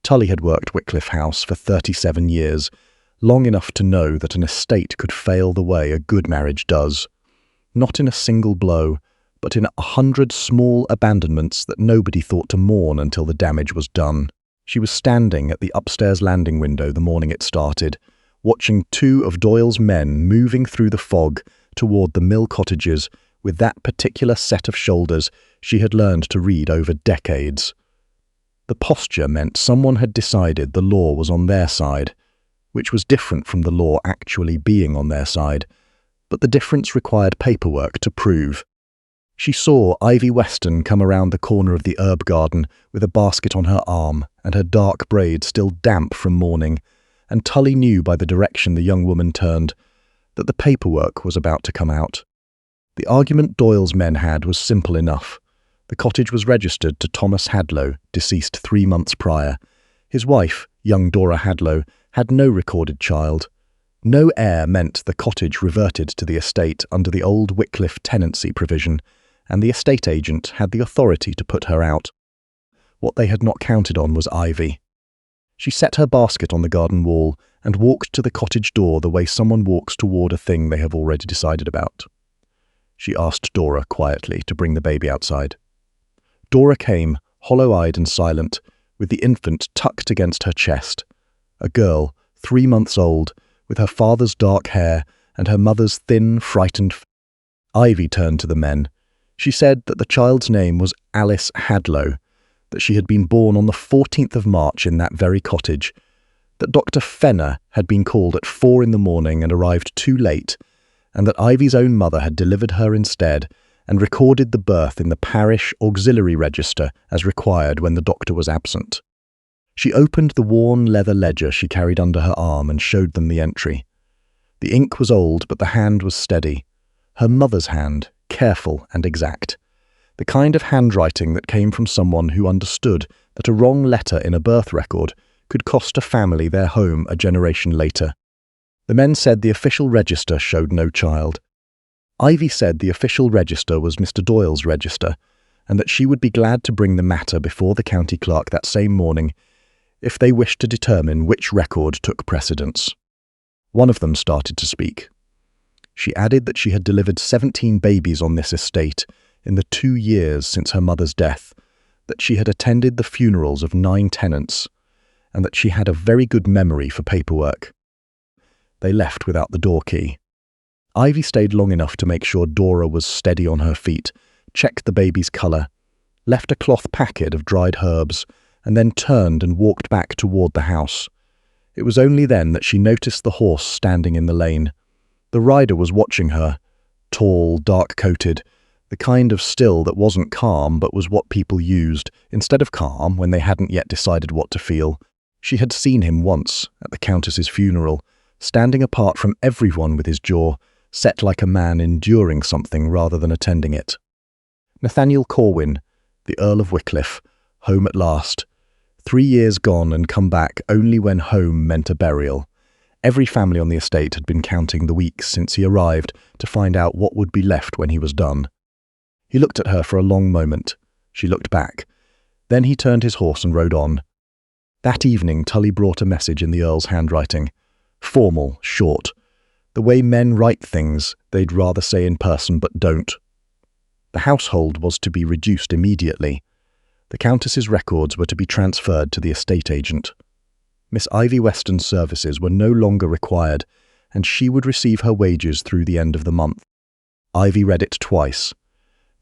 Tully had worked Wycliffe House for 37 years, long enough to know that an estate could fail the way a good marriage does. Not in a single blow, but in 100 small abandonments that nobody thought to mourn until the damage was done. She was standing at the upstairs landing window the morning it started, watching 2 of Doyle's men moving through the fog toward the mill cottages with that particular set of shoulders she had learned to read over decades. The posture meant someone had decided the law was on their side, which was different from the law actually being on their side, but the difference required paperwork to prove. She saw Ivy Weston come around the corner of the herb garden with a basket on her arm and her dark braid still damp from mourning, and Tully knew by the direction the young woman turned that the paperwork was about to come out. The argument Doyle's men had was simple enough. The cottage was registered to Thomas Hadlow, deceased 3 months prior. His wife, young Dora Hadlow, had no recorded child. No heir meant the cottage reverted to the estate under the old Wycliffe tenancy provision, and the estate agent had the authority to put her out. What they had not counted on was Ivy. She set her basket on the garden wall and walked to the cottage door the way someone walks toward a thing they have already decided about. She asked Dora quietly to bring the baby outside. Dora came, hollow-eyed and silent, with the infant tucked against her chest. A girl, 3 months old, with her father's dark hair and her mother's thin, frightened face. Ivy turned to the men. She said that the child's name was Alice Hadlow, that she had been born on the 14th of March in that very cottage, that Dr. Fenner had been called at 4 in the morning and arrived too late, and that Ivy's own mother had delivered her instead and recorded the birth in the parish auxiliary register as required when the doctor was absent. She opened the worn leather ledger she carried under her arm and showed them the entry. The ink was old, but the hand was steady. Her mother's hand, careful and exact. The kind of handwriting that came from someone who understood that a wrong letter in a birth record could cost a family their home a generation later. The men said the official register showed no child. Ivy said the official register was Mr. Doyle's register, and that she would be glad to bring the matter before the county clerk that same morning if they wished to determine which record took precedence. One of them started to speak. She added that she had delivered 17 babies on this estate in the 2 years since her mother's death, that she had attended the funerals of 9 tenants, and that she had a very good memory for paperwork. They left without the door key. Ivy stayed long enough to make sure Dora was steady on her feet, checked the baby's colour, left a cloth packet of dried herbs, and then turned and walked back toward the house. It was only then that she noticed the horse standing in the lane. The rider was watching her, tall, dark-coated, the kind of still that wasn't calm but was what people used, instead of calm when they hadn't yet decided what to feel. She had seen him once, at the Countess's funeral, standing apart from everyone with his jaw, set like a man enduring something rather than attending it. Nathaniel Corwin, the Earl of Wycliffe, home at last. 3 years gone and come back only when home meant a burial. Every family on the estate had been counting the weeks since he arrived to find out what would be left when he was done. He looked at her for a long moment. She looked back. Then he turned his horse and rode on. That evening Tully brought a message in the Earl's handwriting. Formal, short. The way men write things they'd rather say in person but don't. The household was to be reduced immediately. The Countess's records were to be transferred to the estate agent. Miss Ivy Weston's services were no longer required, and she would receive her wages through the end of the month. Ivy read it twice.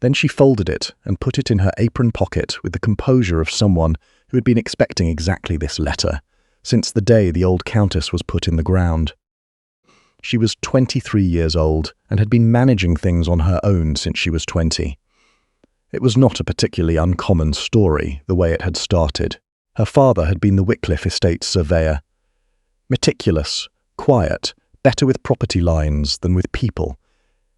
Then she folded it and put it in her apron pocket with the composure of someone who had been expecting exactly this letter, since the day the old Countess was put in the ground. She was 23 years old and had been managing things on her own since she was 20. It was not a particularly uncommon story, the way it had started. Her father had been the Wycliffe estate's surveyor. Meticulous, quiet, better with property lines than with people,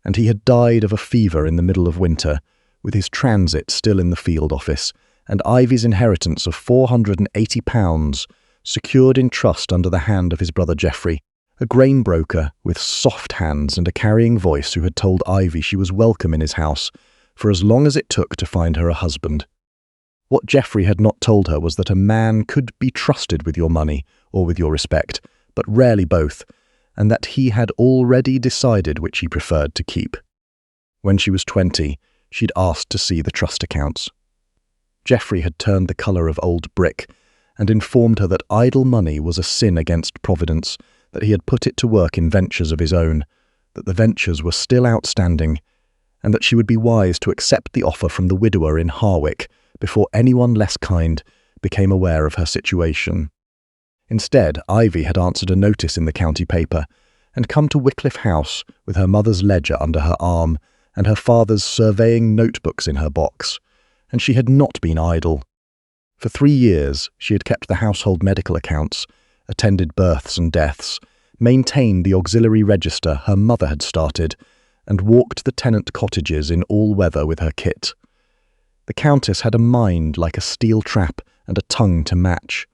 and he had died of a fever in the middle of winter, with his transit still in the field office, and Ivy's inheritance of £480, secured in trust under the hand of his brother Geoffrey, a grain broker with soft hands and a carrying voice who had told Ivy she was welcome in his house for as long as it took to find her a husband. What Geoffrey had not told her was that a man could be trusted with your money or with your respect, but rarely both, and that he had already decided which he preferred to keep. When she was 20, she'd asked to see the trust accounts. Geoffrey had turned the colour of old brick and informed her that idle money was a sin against Providence, that he had put it to work in ventures of his own, that the ventures were still outstanding, and that she would be wise to accept the offer from the widower in Harwick before anyone less kind became aware of her situation. Instead, Ivy had answered a notice in the county paper and come to Wycliffe House with her mother's ledger under her arm and her father's surveying notebooks in her box, and she had not been idle. For 3 years, she had kept the household medical accounts, attended births and deaths, maintained the auxiliary register her mother had started, and walked the Tenant cottages in all weather with her kit. The Countess had a mind like a steel trap and a tongue to match.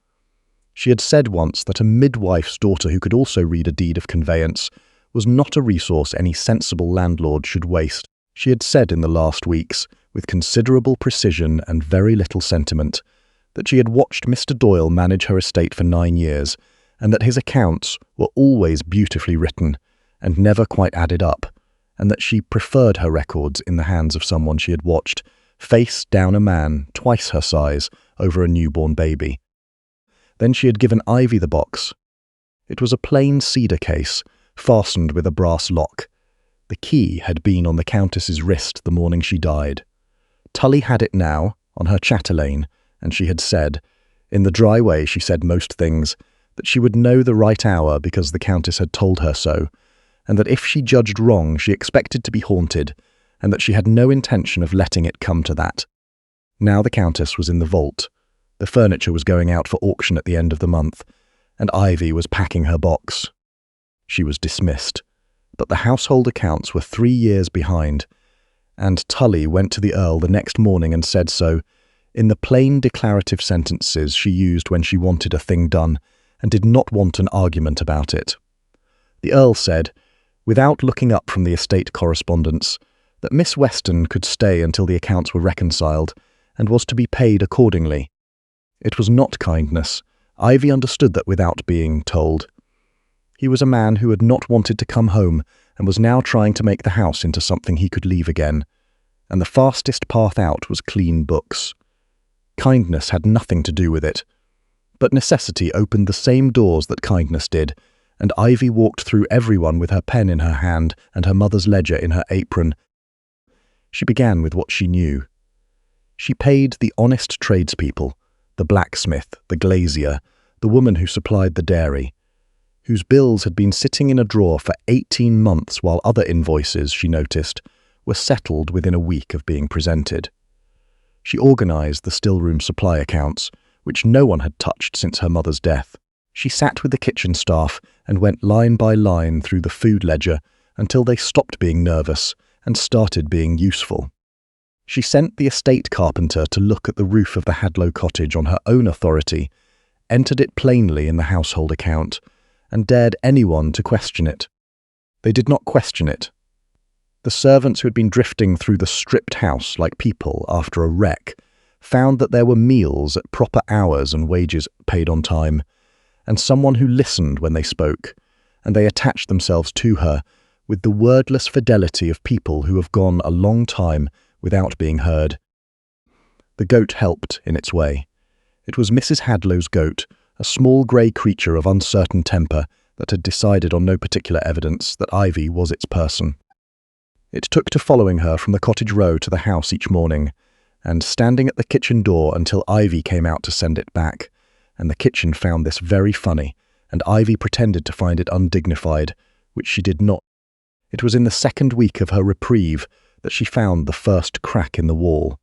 She had said once that a midwife's daughter who could also read a deed of conveyance was not a resource any sensible landlord should waste. She had said in the last weeks, with considerable precision and very little sentiment, that she had watched Mr. Doyle manage her estate for 9 years, and that his accounts were always beautifully written and never quite added up, and that she preferred her records in the hands of someone she had watched face down a man twice her size over a newborn baby. Then she had given Ivy the box. It was a plain cedar case, fastened with a brass lock. The key had been on the Countess's wrist the morning she died. Tully had it now, on her chatelaine, and she had said, in the dry way she said most things, that she would know the right hour because the Countess had told her so, and that if she judged wrong she expected to be haunted, and that she had no intention of letting it come to that. Now the Countess was in the vault. The furniture was going out for auction at the end of the month, and Ivy was packing her box. She was dismissed, but the household accounts were 3 years behind, and Tully went to the Earl the next morning and said so, in the plain declarative sentences she used when she wanted a thing done, and did not want an argument about it. The Earl said, without looking up from the estate correspondence, that Miss Weston could stay until the accounts were reconciled, and was to be paid accordingly. It was not kindness. Ivy understood that without being told. He was a man who had not wanted to come home, and was now trying to make the house into something he could leave again, and the fastest path out was clean books. Kindness had nothing to do with it, but necessity opened the same doors that kindness did, and Ivy walked through everyone with her pen in her hand and her mother's ledger in her apron. She began with what she knew. She paid the honest tradespeople, the blacksmith, the glazier, the woman who supplied the dairy, whose bills had been sitting in a drawer for 18 months while other invoices, she noticed, were settled within a week of being presented. She organised the still-room supply accounts, which no one had touched since her mother's death. She sat with the kitchen staff and went line by line through the food ledger until they stopped being nervous and started being useful. She sent the estate carpenter to look at the roof of the Hadlow cottage on her own authority, entered it plainly in the household account, and dared anyone to question it. They did not question it. The servants who had been drifting through the stripped house like people after a wreck found that there were meals at proper hours and wages paid on time, and someone who listened when they spoke, and they attached themselves to her with the wordless fidelity of people who have gone a long time without being heard. The goat helped in its way. It was Mrs. Hadlow's goat, a small grey creature of uncertain temper that had decided on no particular evidence that Ivy was its person. It took to following her from the cottage row to the house each morning, and standing at the kitchen door until Ivy came out to send it back, and the kitchen found this very funny, and Ivy pretended to find it undignified, which she did not. It was in the second week of her reprieve that she found the first crack in the wall.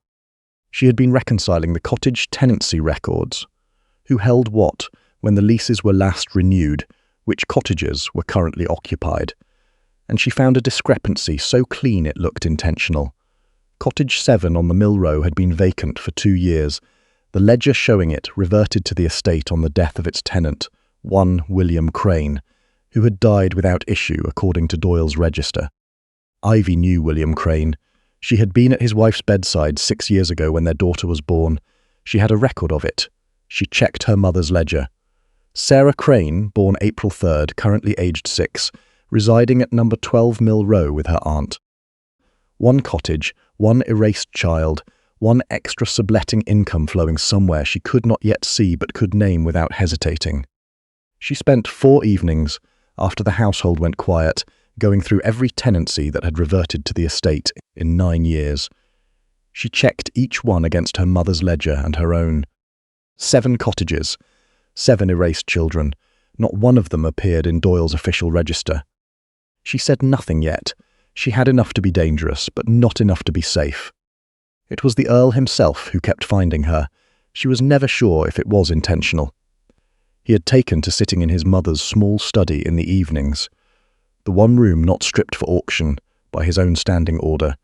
She had been reconciling the cottage tenancy records. Who held what, when the leases were last renewed, which cottages were currently occupied, and she found a discrepancy so clean it looked intentional. Cottage 7 on the Mill Row had been vacant for 2 years. The ledger showing it reverted to the estate on the death of its tenant, one William Crane, who had died without issue according to Doyle's register. Ivy knew William Crane. She had been at his wife's bedside 6 years ago when their daughter was born. She had a record of it. She checked her mother's ledger. Sarah Crane, born April 3rd, currently aged 6, residing at number 12 Mill Row with her aunt. One cottage, one erased child, one extra subletting income flowing somewhere she could not yet see but could name without hesitating. She spent 4 evenings, after the household went quiet, going through every tenancy that had reverted to the estate in 9 years. She checked each one against her mother's ledger and her own. 7 cottages, 7 erased children. Not one of them appeared in Doyle's official register. She said nothing yet. She had enough to be dangerous, but not enough to be safe. It was the Earl himself who kept finding her. She was never sure if it was intentional. He had taken to sitting in his mother's small study in the evenings, the one room not stripped for auction by his own standing order,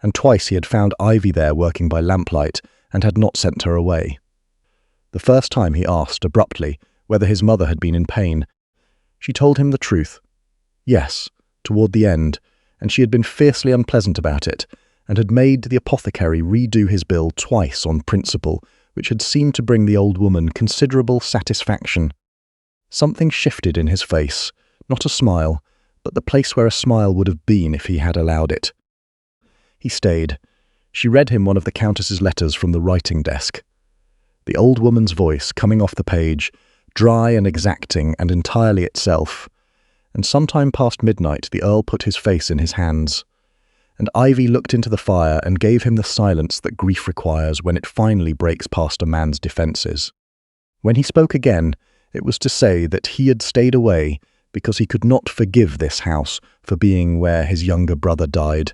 and twice he had found Ivy there working by lamplight and had not sent her away. The first time he asked, abruptly, whether his mother had been in pain. She told him the truth. Yes, toward the end, and she had been fiercely unpleasant about it, and had made the apothecary redo his bill twice on principle, which had seemed to bring the old woman considerable satisfaction. Something shifted in his face, not a smile, but the place where a smile would have been if he had allowed it. He stayed. She read him one of the Countess's letters from the writing desk. The old woman's voice coming off the page, dry and exacting and entirely itself. And sometime past midnight the Earl put his face in his hands. And Ivy looked into the fire and gave him the silence that grief requires when it finally breaks past a man's defences. When he spoke again, it was to say that he had stayed away because he could not forgive this house for being where his younger brother died,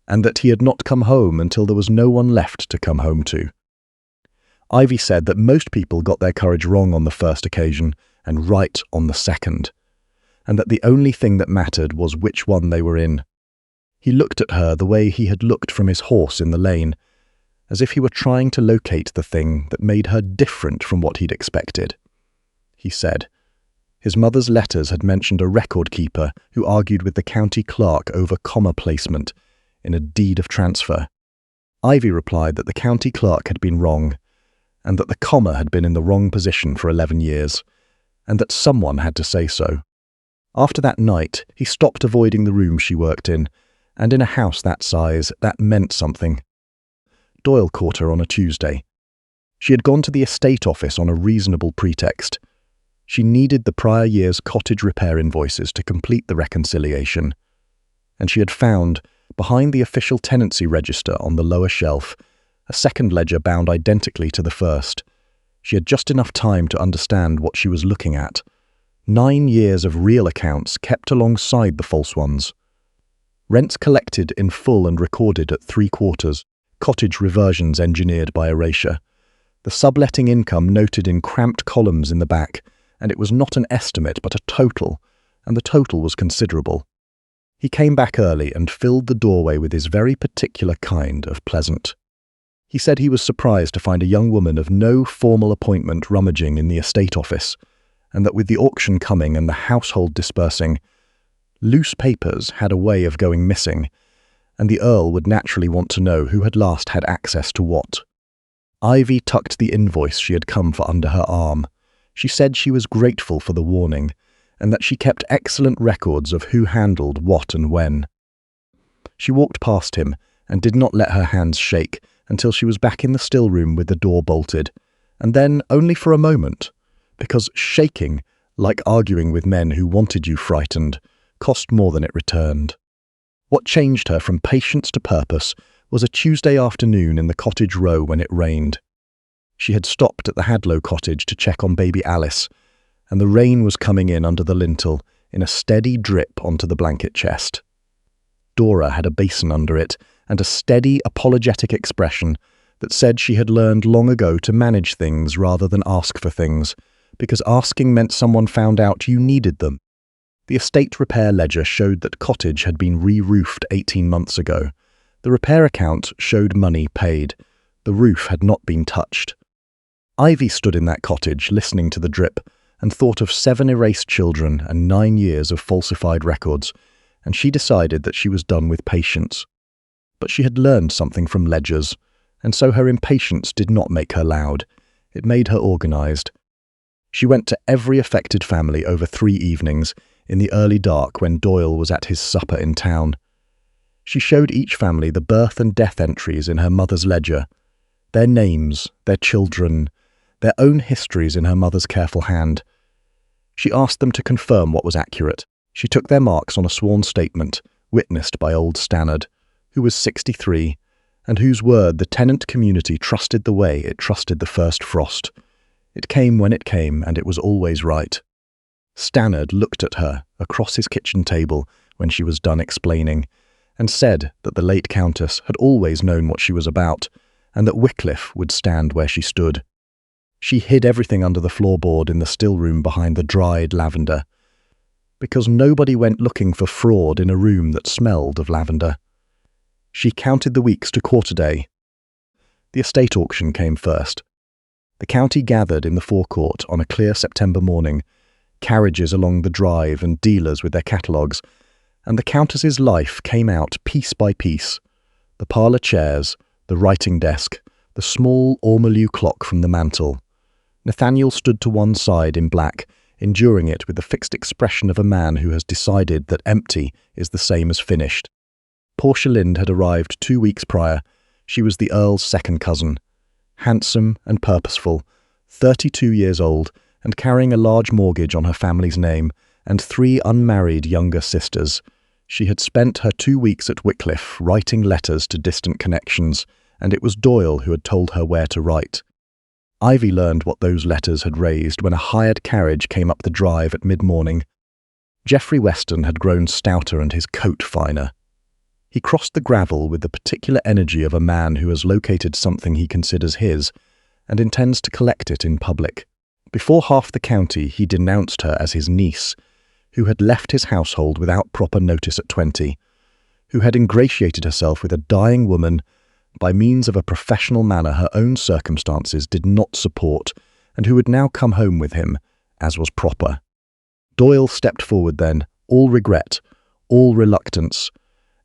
and that he had not come home until there was no one left to come home to. Ivy said that most people got their courage wrong on the first occasion and right on the second, and that the only thing that mattered was which one they were in. He looked at her the way he had looked from his horse in the lane, as if he were trying to locate the thing that made her different from what he'd expected. He said his mother's letters had mentioned a record keeper who argued with the county clerk over comma placement in a deed of transfer. Ivy replied that the county clerk had been wrong, and that the comma had been in the wrong position for 11 years, and that someone had to say so. After that night, he stopped avoiding the room she worked in, and in a house that size, that meant something. Doyle caught her on a Tuesday. She had gone to the estate office on a reasonable pretext. She needed the prior year's cottage repair invoices to complete the reconciliation, and she had found, behind the official tenancy register on the lower shelf, a second ledger bound identically to the first. She had just enough time to understand what she was looking at. 9 years of real accounts kept alongside the false ones. Rents collected in full and recorded at 3/4, cottage reversions engineered by erasure. The subletting income noted in cramped columns in the back, and it was not an estimate but a total, and the total was considerable. He came back early and filled the doorway with his very particular kind of pleasant. He said he was surprised to find a young woman of no formal appointment rummaging in the estate office, and that with the auction coming and the household dispersing, loose papers had a way of going missing, and the Earl would naturally want to know who had last had access to what. Ivy tucked the invoice she had come for under her arm. She said she was grateful for the warning, and that she kept excellent records of who handled what and when. She walked past him and did not let her hands shake until she was back in the still room with the door bolted, and then only for a moment, because shaking, like arguing with men who wanted you frightened, cost more than it returned. What changed her from patience to purpose was a Tuesday afternoon in the cottage row when it rained. She had stopped at the Hadlow cottage to check on baby Alice, and the rain was coming in under the lintel in a steady drip onto the blanket chest. Dora had a basin under it and a steady, apologetic expression that said she had learned long ago to manage things rather than ask for things, because asking meant someone found out you needed them. The estate repair ledger showed that cottage had been re-roofed 18 months ago. The repair account showed money paid. The roof had not been touched. Ivy stood in that cottage listening to the drip and thought of 7 erased children and 9 years of falsified records, and she decided that she was done with patience. But she had learned something from ledgers, And so her impatience did not make her loud. It made her organised. She went to every affected family over 3 evenings, in the early dark when Doyle was at his supper in town. She showed each family the birth and death entries in her mother's ledger, their names, their children, their own histories in her mother's careful hand. She asked them to confirm what was accurate. She took their marks on a sworn statement, witnessed by old Stannard, who was 63, and whose word the Tenant community trusted the way it trusted the first frost. It came when it came, and it was always right. Stannard looked at her across his kitchen table when she was done explaining, and said that the late Countess had always known what she was about, and that Wycliffe would stand where she stood. She hid everything under the floorboard in the still room behind the dried lavender, because nobody went looking for fraud in a room that smelled of lavender. She counted the weeks to quarter day. The estate auction came first. The county gathered in the forecourt on a clear September morning, carriages along the drive and dealers with their catalogues, and the Countess's life came out piece by piece. The parlour chairs, the writing desk, the small ormolu clock from the mantel. Nathaniel stood to one side in black, enduring it with the fixed expression of a man who has decided that empty is the same as finished. Portia Lind had arrived 2 weeks prior. She was the Earl's second cousin. Handsome and purposeful, 32 years old, and carrying a large mortgage on her family's name, and 3 unmarried younger sisters. She had spent her 2 weeks at Wycliffe writing letters to distant connections, and it was Doyle who had told her where to write. Ivy learned what those letters had raised when a hired carriage came up the drive at mid-morning. Geoffrey Weston had grown stouter and his coat finer. He crossed the gravel with the particular energy of a man who has located something he considers his and intends to collect it in public. Before half the county, he denounced her as his niece, who had left his household without proper notice at 20, who had ingratiated herself with a dying woman by means of a professional manner her own circumstances did not support, and who had now come home with him, as was proper. Doyle stepped forward then, all regret, all reluctance,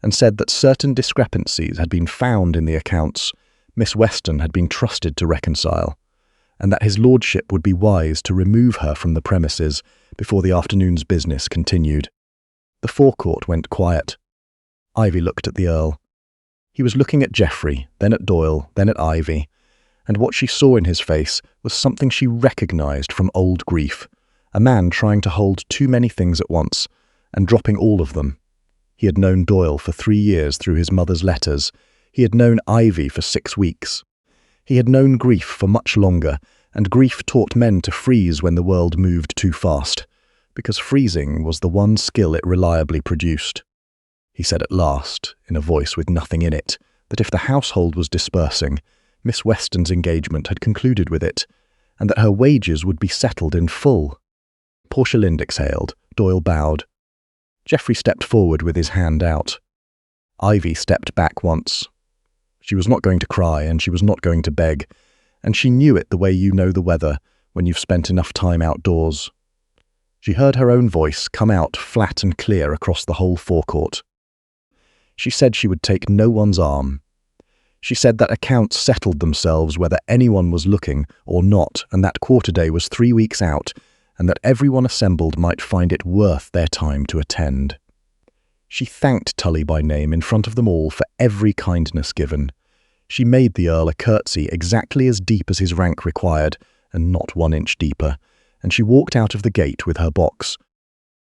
and said that certain discrepancies had been found in the accounts Miss Weston had been trusted to reconcile, and that his lordship would be wise to remove her from the premises before the afternoon's business continued. The forecourt went quiet. Ivy looked at the Earl. He was looking at Geoffrey, then at Doyle, then at Ivy, and what she saw in his face was something she recognised from old grief, a man trying to hold too many things at once, and dropping all of them. He had known Doyle for 3 years through his mother's letters. He had known Ivy for 6 weeks. He had known grief for much longer, and grief taught men to freeze when the world moved too fast, because freezing was the one skill it reliably produced. He said at last, in a voice with nothing in it, that if the household was dispersing, Miss Weston's engagement had concluded with it, and that her wages would be settled in full. Portia Lind exhaled. Doyle bowed. Geoffrey stepped forward with his hand out. Ivy stepped back once. She was not going to cry, and she was not going to beg, and she knew it the way you know the weather when you've spent enough time outdoors. She heard her own voice come out flat and clear across the whole forecourt. She said she would take no one's arm. She said that accounts settled themselves whether anyone was looking or not, and that quarter day was 3 weeks out, and that everyone assembled might find it worth their time to attend. She thanked Tully by name in front of them all for every kindness given. She made the Earl a curtsy exactly as deep as his rank required, and not 1 inch deeper, and she walked out of the gate with her box.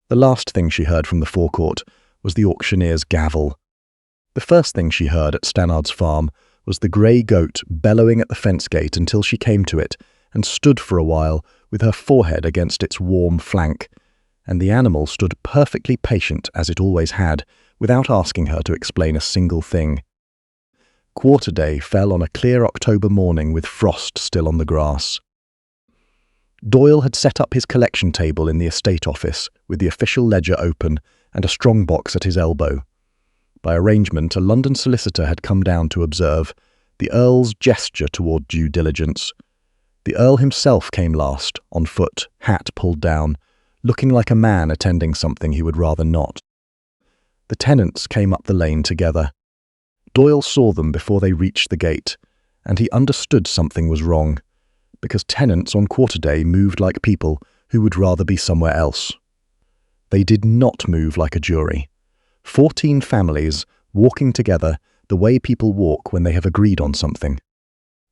The last thing she heard from the forecourt was the auctioneer's gavel. The first thing she heard at Stannard's farm was the grey goat bellowing at the fence gate until she came to it and stood for a while with her forehead against its warm flank, and the animal stood perfectly patient as it always had, without asking her to explain a single thing. Quarter day fell on a clear October morning with frost still on the grass. Doyle had set up his collection table in the estate office with the official ledger open and a strong box at his elbow. By arrangement, a London solicitor had come down to observe the Earl's gesture toward due diligence. The Earl himself came last, on foot, hat pulled down, looking like a man attending something he would rather not. The tenants came up the lane together. Doyle saw them before they reached the gate, and he understood something was wrong, because tenants on quarter day moved like people who would rather be somewhere else. They did not move like a jury. 14 families walking together the way people walk when they have agreed on something.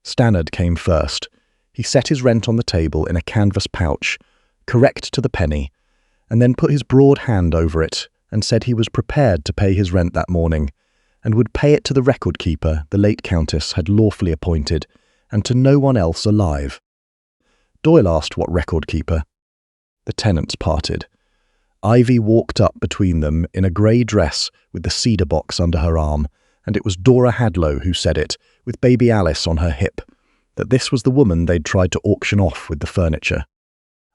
Stannard came first. He set his rent on the table in a canvas pouch, correct to the penny, and then put his broad hand over it and said he was prepared to pay his rent that morning, and would pay it to the record keeper the late Countess had lawfully appointed, and to no one else alive. Doyle asked what record keeper. The tenants parted. Ivy walked up between them in a grey dress with the cedar box under her arm, and it was Dora Hadlow who said it, with baby Alice on her hip, that this was the woman they'd tried to auction off with the furniture.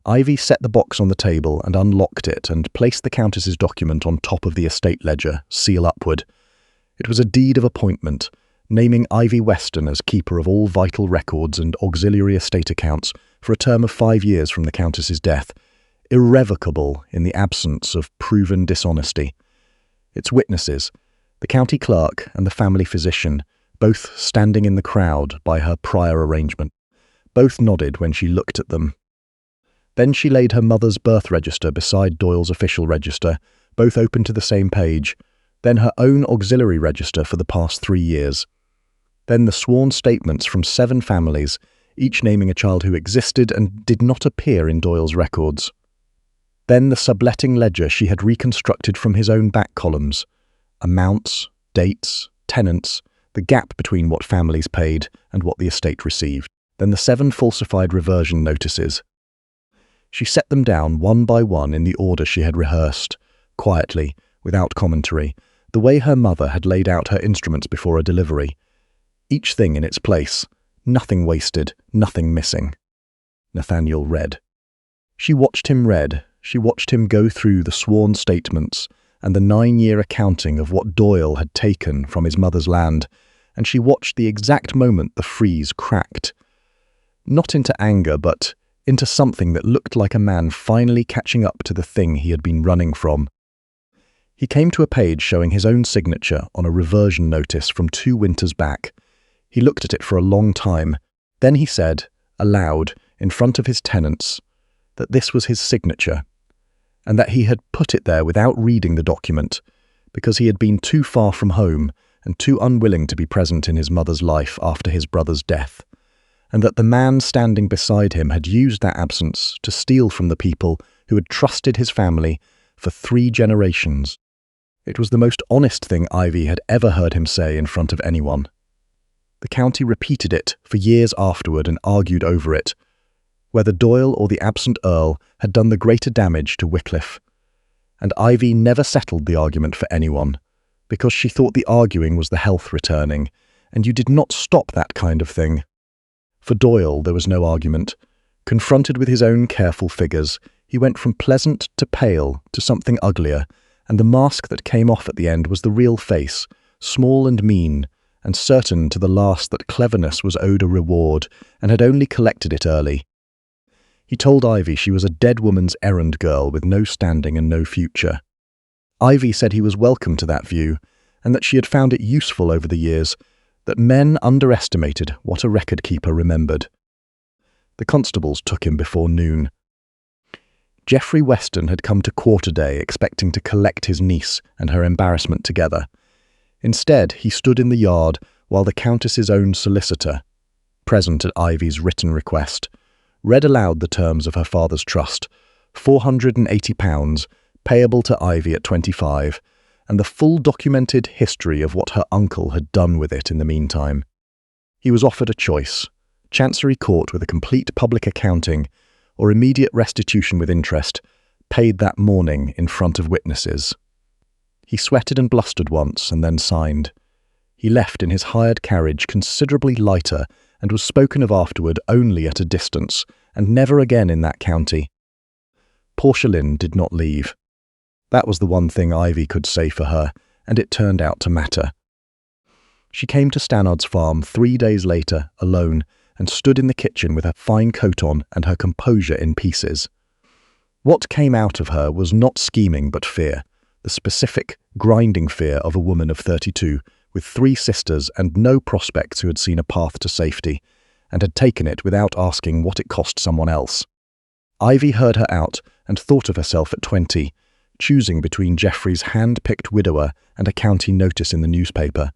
Ivy set the box on the table and unlocked it and placed the Countess's document on top of the estate ledger, seal upward. It was a deed of appointment, naming Ivy Weston as keeper of all vital records and auxiliary estate accounts for a term of 5 years from the Countess's death, irrevocable in the absence of proven dishonesty. Its witnesses, the county clerk and the family physician, both standing in the crowd by her prior arrangement, both nodded when she looked at them. Then she laid her mother's birth register beside Doyle's official register, both open to the same page, then her own auxiliary register for the past 3 years. Then the sworn statements from 7 families, each naming a child who existed and did not appear in Doyle's records. Then the subletting ledger she had reconstructed from his own back columns. Amounts, dates, tenants, the gap between what families paid and what the estate received. Then the 7 falsified reversion notices. She set them down one by one in the order she had rehearsed, quietly, without commentary, the way her mother had laid out her instruments before a delivery. Each thing in its place, nothing wasted, nothing missing. Nathaniel read. She watched him read. She watched him go through the sworn statements and the 9-year accounting of what Doyle had taken from his mother's land, and she watched the exact moment the frieze cracked. Not into anger, but into something that looked like a man finally catching up to the thing he had been running from. He came to a page showing his own signature on a reversion notice from 2 winters back. He looked at it for a long time. Then he said, aloud, in front of his tenants, that this was his signature, and that he had put it there without reading the document, because he had been too far from home and too unwilling to be present in his mother's life after his brother's death, and that the man standing beside him had used that absence to steal from the people who had trusted his family for 3 generations. It was the most honest thing Ivy had ever heard him say in front of anyone. The county repeated it for years afterward and argued over it, whether Doyle or the absent Earl had done the greater damage to Wycliffe. And Ivy never settled the argument for anyone, because she thought the arguing was the health returning, and you did not stop that kind of thing. For Doyle there was no argument. Confronted with his own careful figures, he went from pleasant to pale to something uglier, and the mask that came off at the end was the real face, small and mean, and certain to the last that cleverness was owed a reward, and had only collected it early. He told Ivy she was a dead woman's errand girl with no standing and no future. Ivy said he was welcome to that view, and that she had found it useful over the years, that men underestimated what a record-keeper remembered. The constables took him before noon. Geoffrey Weston had come to quarter day expecting to collect his niece and her embarrassment together. Instead, he stood in the yard while the Countess's own solicitor, present at Ivy's written request, read aloud the terms of her father's trust, £480, payable to Ivy at 25, and the full documented history of what her uncle had done with it in the meantime. He was offered a choice: Chancery Court with a complete public accounting, or immediate restitution with interest, paid that morning in front of witnesses. He sweated and blustered once and then signed. He left in his hired carriage considerably lighter and was spoken of afterward only at a distance, and never again in that county. Portia Lynn did not leave. That was the one thing Ivy could say for her, and it turned out to matter. She came to Stannard's farm 3 days later, alone, and stood in the kitchen with her fine coat on and her composure in pieces. What came out of her was not scheming but fear, the specific, grinding fear of a woman of 32, with 3 sisters and no prospects who had seen a path to safety, and had taken it without asking what it cost someone else. Ivy heard her out and thought of herself at 20, choosing between Geoffrey's hand-picked widower and a county notice in the newspaper.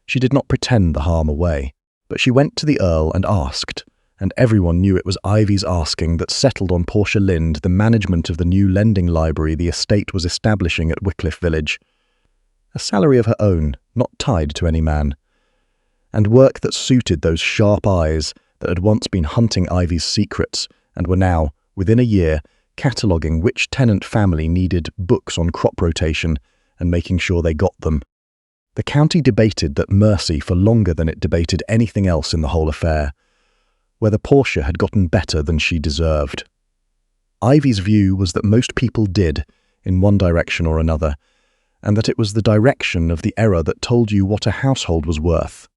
She did not pretend the harm away, but she went to the Earl and asked, and everyone knew it was Ivy's asking that settled on Portia Lind the management of the new lending library the estate was establishing at Wycliffe Village. A salary of her own, not tied to any man, and work that suited those sharp eyes that had once been hunting Ivy's secrets and were now, within a year, cataloguing which Tenant family needed books on crop rotation and making sure they got them. The county debated that mercy for longer than it debated anything else in the whole affair, whether Portia had gotten better than she deserved. Ivy's view was that most people did, in one direction or another, and that it was the direction of the error that told you what a household was worth.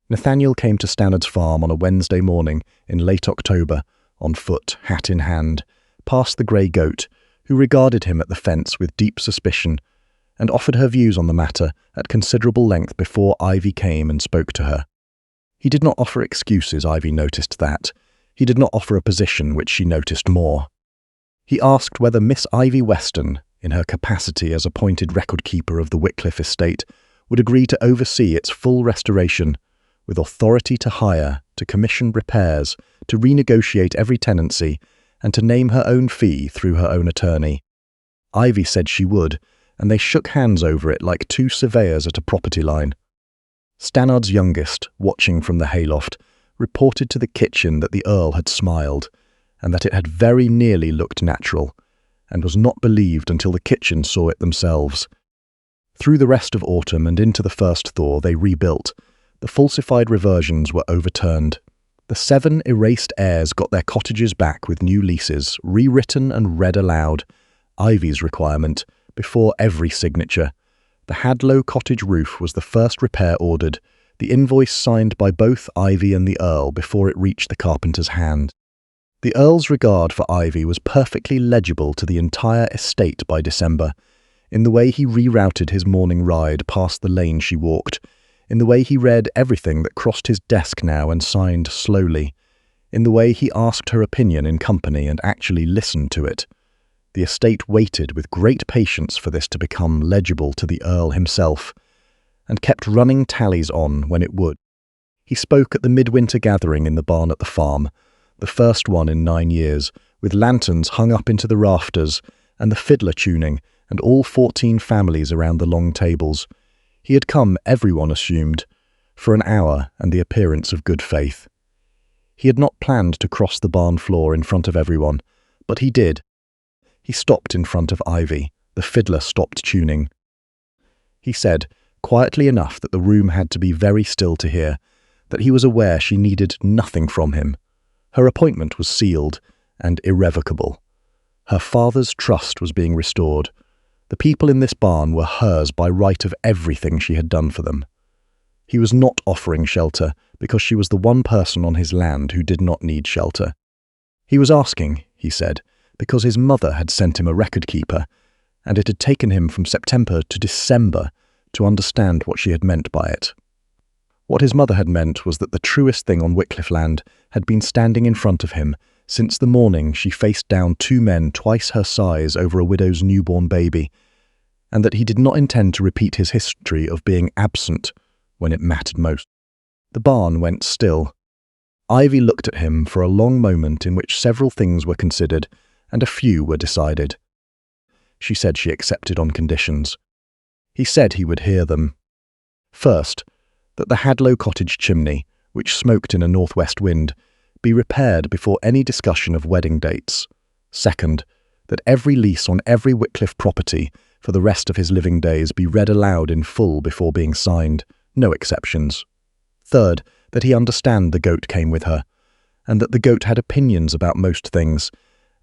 Nathaniel came to Stannard's farm on a Wednesday morning in late October, on foot, hat in hand, past the grey goat, who regarded him at the fence with deep suspicion, and offered her views on the matter at considerable length before Ivy came and spoke to her. He did not offer excuses, Ivy noticed that. He did not offer a position, which she noticed more. He asked whether Miss Ivy Weston, in her capacity as appointed record-keeper of the Wycliffe estate, would agree to oversee its full restoration, with authority to hire, to commission repairs, to renegotiate every tenancy, and to name her own fee through her own attorney. Ivy said she would, and they shook hands over it like 2 surveyors at a property line. Stannard's youngest, watching from the hayloft, reported to the kitchen that the Earl had smiled, and that it had very nearly looked natural, and was not believed until the kitchen saw it themselves. Through the rest of autumn and into the first thaw they rebuilt. The falsified reversions were overturned. The 7 erased heirs got their cottages back with new leases, rewritten and read aloud, Ivy's requirement, before every signature. The Hadlow cottage roof was the first repair ordered, the invoice signed by both Ivy and the Earl before it reached the carpenter's hand. The Earl's regard for Ivy was perfectly legible to the entire estate by December, in the way he rerouted his morning ride past the lane she walked, in the way he read everything that crossed his desk now and signed slowly, in the way he asked her opinion in company and actually listened to it. The estate waited with great patience for this to become legible to the Earl himself, and kept running tallies on when it would. He spoke at the midwinter gathering in the barn at the farm, the first one in 9 years, with lanterns hung up into the rafters, and the fiddler tuning, and all 14 families around the long tables. He had come, everyone assumed, for an hour and the appearance of good faith. He had not planned to cross the barn floor in front of everyone, but he did. He stopped in front of Ivy. The fiddler stopped tuning. He said, quietly enough that the room had to be very still to hear, that he was aware she needed nothing from him. Her appointment was sealed and irrevocable. Her father's trust was being restored. The people in this barn were hers by right of everything she had done for them. He was not offering shelter because she was the one person on his land who did not need shelter. He was asking, he said, because his mother had sent him a record-keeper, and it had taken him from September to December to understand what she had meant by it. What his mother had meant was that the truest thing on Wycliffe land had been standing in front of him since the morning she faced down 2 men twice her size over a widow's newborn baby, and that he did not intend to repeat his history of being absent when it mattered most. The barn went still. Ivy looked at him for a long moment in which several things were considered, and a few were decided. She said she accepted on conditions. He said he would hear them. First, that the Hadlow cottage chimney, which smoked in a northwest wind, be repaired before any discussion of wedding dates. Second, that every lease on every Wycliffe property for the rest of his living days be read aloud in full before being signed, no exceptions. Third, that he understand the goat came with her, and that the goat had opinions about most things,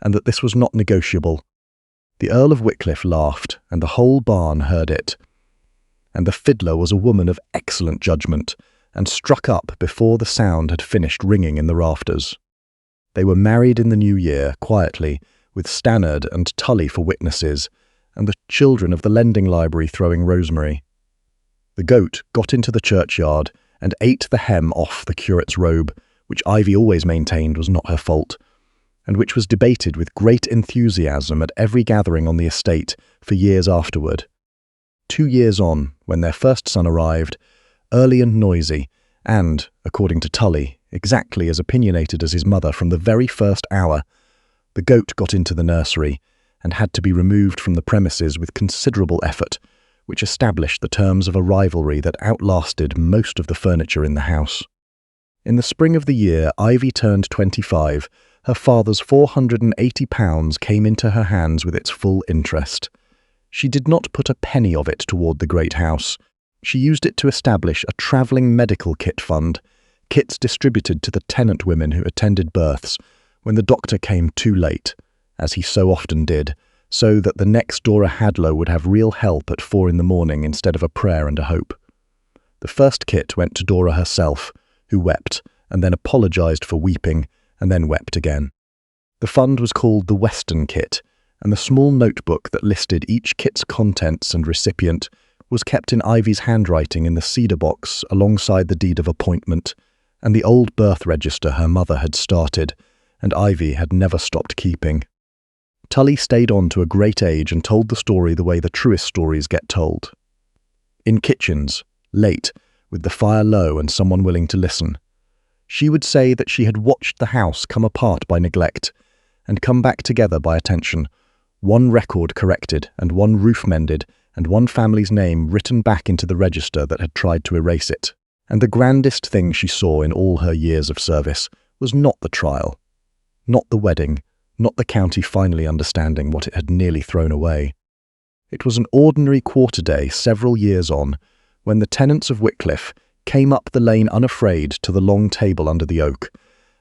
and that this was not negotiable. The Earl of Wycliffe laughed, and the whole barn heard it. And the fiddler was a woman of excellent judgment, and struck up before the sound had finished ringing in the rafters. They were married in the new year, quietly, with Stannard and Tully for witnesses, and the children of the lending library throwing rosemary. The goat got into the churchyard and ate the hem off the curate's robe, which Ivy always maintained was not her fault, and which was debated with great enthusiasm at every gathering on the estate for years afterward. 2 years on, when their first son arrived, early and noisy, and, according to Tully, exactly as opinionated as his mother from the very first hour, the goat got into the nursery and had to be removed from the premises with considerable effort, which established the terms of a rivalry that outlasted most of the furniture in the house. In the spring of the year Ivy turned 25, her father's £480 came into her hands with its full interest. She did not put a penny of it toward the great house. She used it to establish a travelling medical kit fund, kits distributed to the tenant women who attended births when the doctor came too late, as he so often did, so that the next Dora Hadlow would have real help at 4 a.m. instead of a prayer and a hope. The first kit went to Dora herself, who wept, and then apologised for weeping, and then wept again. The fund was called the Weston kit, and the small notebook that listed each kit's contents and recipient was kept in Ivy's handwriting in the cedar box alongside the deed of appointment, and the old birth register her mother had started, and Ivy had never stopped keeping. Tully stayed on to a great age and told the story the way the truest stories get told. In kitchens, late, with the fire low and someone willing to listen. She would say that she had watched the house come apart by neglect and come back together by attention, one record corrected and one roof mended and one family's name written back into the register that had tried to erase it. And the grandest thing she saw in all her years of service was not the trial, not the wedding, not the county finally understanding what it had nearly thrown away. It was an ordinary quarter day several years on, when the tenants of Wycliffe came up the lane unafraid to the long table under the oak,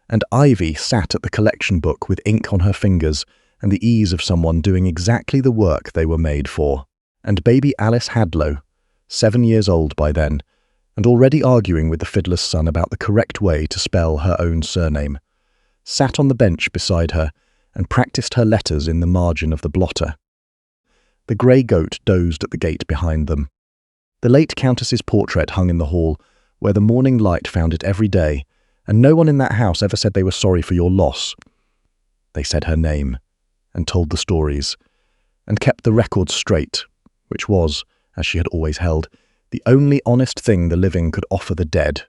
and Ivy sat at the collection book with ink on her fingers and the ease of someone doing exactly the work they were made for. And baby Alice Hadlow, 7 years old by then, and already arguing with the fiddler's son about the correct way to spell her own surname, sat on the bench beside her and practised her letters in the margin of the blotter. The grey goat dozed at the gate behind them. The late Countess's portrait hung in the hall, where the morning light found it every day, and no one in that house ever said they were sorry for your loss. They said her name, and told the stories, and kept the records straight, which was, as she had always held, the only honest thing the living could offer the dead.